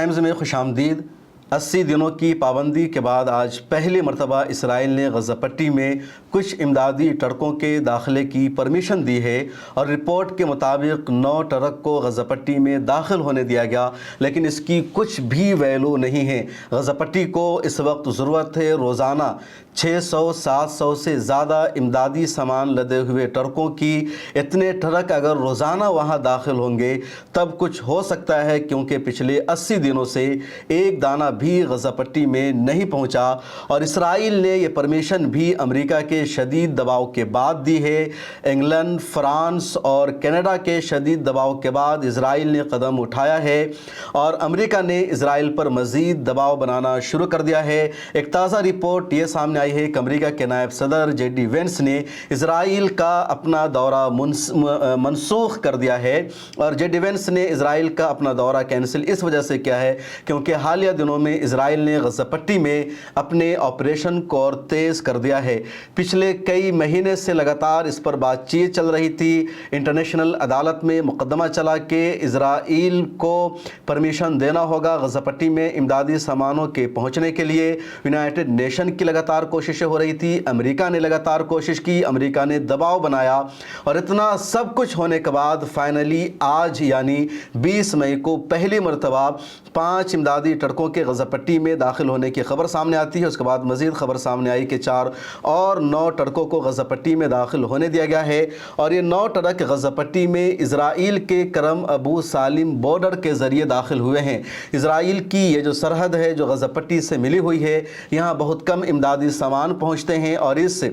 Times میں خوش آمدید۔ 80 دنوں کی پابندی کے بعد آج پہلی مرتبہ اسرائیل نے غزہ پٹی میں کچھ امدادی ٹرکوں کے داخلے کی پرمیشن دی ہے اور رپورٹ کے مطابق 9 ٹرک کو غزہ پٹی میں داخل ہونے دیا گیا، لیکن اس کی کچھ بھی ویلو نہیں ہے۔ غزہ پٹی کو اس وقت ضرورت ہے روزانہ 600-700 سے زیادہ امدادی سامان لدے ہوئے ٹرکوں کی۔ اتنے ٹرک اگر روزانہ وہاں داخل ہوں گے تب کچھ ہو سکتا ہے، کیونکہ پچھلے 80 دنوں سے ایک دانہ بھی غزہ پٹی میں نہیں پہنچا، اور اسرائیل نے یہ پرمیشن بھی امریکہ کے شدید دباؤ کے بعد دی ہے۔ انگلینڈ، فرانس اور کینیڈا کے شدید دباؤ کے بعد اسرائیل نے قدم اٹھایا ہے اور امریکہ نے اسرائیل پر مزید دباؤ بنانا شروع کر دیا ہے۔ ایک تازہ رپورٹ یہ سامنے آئی ہے کہ امریکہ کے نائب صدر جے ڈی وینس نے اسرائیل کا اپنا دورہ منسوخ کر دیا ہے، اور جے ڈی وینس نے اسرائیل کا اپنا دورہ کینسل اس وجہ سے کیا ہے کیونکہ حالیہ دنوں میں اسرائیل نے غزہ پٹی میں اپنے آپریشن کو اور تیز کر دیا ہے۔ پچھلے کئی مہینے سے لگاتار اس پر بات چیت چل رہی تھی۔ انٹرنیشنل عدالت میں مقدمہ چلا کہ اسرائیل کو پرمیشن دینا ہوگا غزہ پٹی میں امدادی سامانوں کے پہنچنے کے لیے۔ یونائٹڈ نیشن کی لگاتار کوششیں ہو رہی تھی، امریکہ نے لگاتار کوشش کی، امریکہ نے دباؤ بنایا، اور اتنا سب کچھ ہونے کے بعد فائنلی آج یعنی 20 مئی کو پہلی مرتبہ 5 امدادی ٹرکوں کے غزہ پٹی میں داخل ہونے کی خبر سامنے آتی ہے۔ اس کے بعد مزید خبر سامنے آئی کہ 4 اور 9 ٹرکوں کو غزہ پٹی میں داخل ہونے دیا گیا ہے، اور یہ 9 ٹرک غزہ پٹی میں اسرائیل کے کرم ابو سالم بارڈر کے ذریعے داخل ہوئے ہیں۔ اسرائیل کی یہ جو سرحد ہے جو غزہ پٹی سے ملی ہوئی ہے، یہاں بہت کم امدادی سامان پہنچتے ہیں، اور اس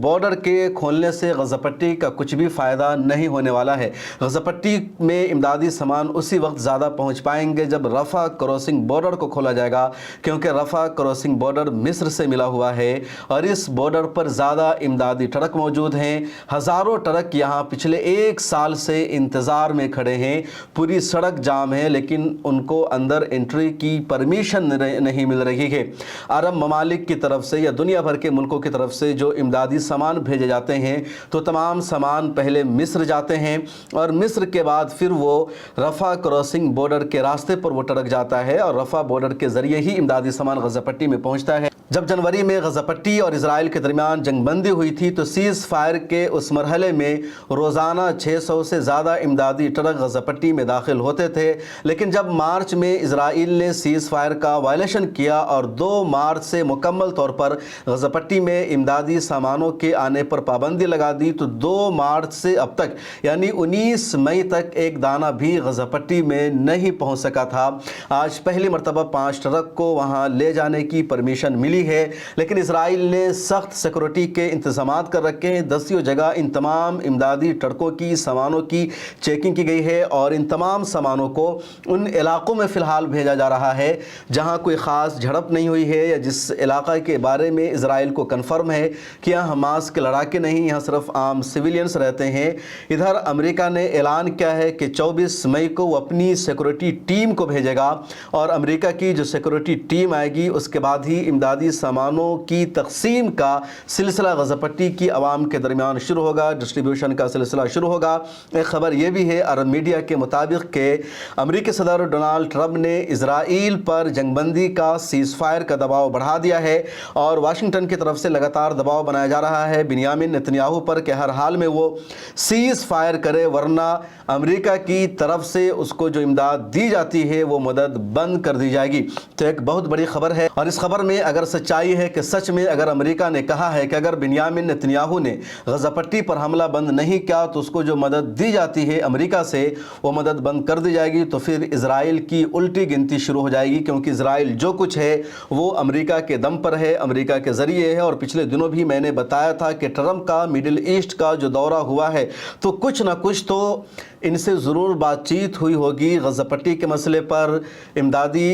بارڈر کے کھولنے سے غزہ پٹی کا کچھ بھی فائدہ نہیں ہونے والا ہے۔ غزہ پٹی میں امدادی سامان اسی وقت زیادہ پہنچ پائیں گے جب رفح کراسنگ بارڈر کو کھولا جائے گا، کیونکہ رفح کراسنگ بارڈر مصر سے ملا ہوا ہے، اور اس بارڈر پر زیادہ امدادی ٹرک موجود ہیں۔ ہزاروں ٹرک یہاں پچھلے 1 سال سے انتظار میں کھڑے ہیں، پوری سڑک جام ہے، لیکن ان کو اندر انٹری کی پرمیشن نہیں مل رہی ہے۔ عرب ممالک کی طرف سے یا دنیا بھر کے ملکوں کی طرف سے جو امدادی سامان بھیجے جاتے ہیں تو تمام سامان پہلے مصر جاتے ہیں، اور مصر کے بعد پھر وہ رفح کراسنگ بارڈر کے راستے پر وہ ٹرک جاتا ہے، اور رفح بارڈر کے ذریعے ہی امدادی سامان غزہ پٹی میں پہنچتا ہے۔ جب جنوری میں غزہ پٹی اور اسرائیل کے درمیان جنگ بندی ہوئی تھی تو سیز فائر کے اس مرحلے میں روزانہ 600 سے زیادہ امدادی ٹرک غزہ پٹی میں داخل ہوتے تھے، لیکن جب مارچ میں اسرائیل نے سیز فائر کا وائلیشن کیا اور 2 مارچ سے مکمل طور پر غزہ پٹی میں امدادی سامانوں کے آنے پر پابندی لگا دی تو 2 مارچ سے اب تک یعنی 19 مئی تک ایک دانہ بھی غزہ پٹی میں نہیں پہنچ سکا تھا۔ آج پہلی مرتبہ 5 ٹرک کو وہاں لے جانے کی پرمیشن ملی ہے، لیکن اسرائیل نے سخت سیکورٹی کے انتظامات کر رکھے ہیں۔ 10 جگہ ان تمام امدادی ٹرکوں کی سامانوں کی چیکنگ کی گئی ہے، اور ان تمام سامانوں کو ان علاقوں میں فی الحال بھیجا جا رہا ہے جہاں کوئی خاص جھڑپ نہیں ہوئی ہے، یا جس علاقہ کے بارے میں اسرائیل کو کنفرم ہے کہ یہاں حماس کے لڑاکے نہیں، یہاں صرف عام سویلینز رہتے ہیں۔ ادھر امریکہ نے اعلان کیا ہے کہ 24 مئی کو وہ اپنی سیکورٹی ٹیم کو بھیجے گا، اور امریکہ کی جو سیکورٹی ٹیم آئے گی اس کے بعد ہی امدادی سامانوں کی تقسیم کا سلسلہ غزہ پٹی کی عوام کے درمیان شروع ہوگا، ڈسٹریبیوشن کا سلسلہ شروع ہوگا۔ ایک خبر یہ بھی ہے عرب میڈیا کے مطابق کہ امریکی صدر ڈونالڈ ٹرمپ نے اسرائیل پر جنگ بندی کا سیز فائر کا دباؤ بڑھا دیا ہے، اور واشنگٹن کی طرف سے لگاتار دباؤ بنایا جا رہا ہے بنیامین نتنیاہو پر کہ ہر حال میں وہ سیز فائر کرے، ورنہ امریکہ کی طرف سے اس کو جو امداد دی جاتی ہے وہ مدد بند کر دی جائے گی۔ تو ایک بہت بڑی خبر ہے، اور اس خبر میں اگر سچائی ہے کہ سچ میں اگر امریکہ نے کہا ہے کہ اگر بنیامین نتنیاہو نے غزہ پٹی پر حملہ بند نہیں کیا تو اس کو جو مدد دی جاتی ہے امریکہ سے وہ مدد بند کر دی جائے گی، تو پھر اسرائیل کی الٹی گنتی شروع ہو جائے گی، کیونکہ اسرائیل جو کچھ ہے وہ امریکہ کے دم پر ہے، امریکہ کے ذریعے ہے۔ اور پچھلے دنوں بھی میں نے بتایا تھا کہ ٹرمپ کا میڈل ایسٹ کا جو دورہ ہوا ہے تو کچھ نہ کچھ تو ان سے ضرور بات چیت ہوئی ہوگی غزہ پٹی کے مسئلے پر، امدادی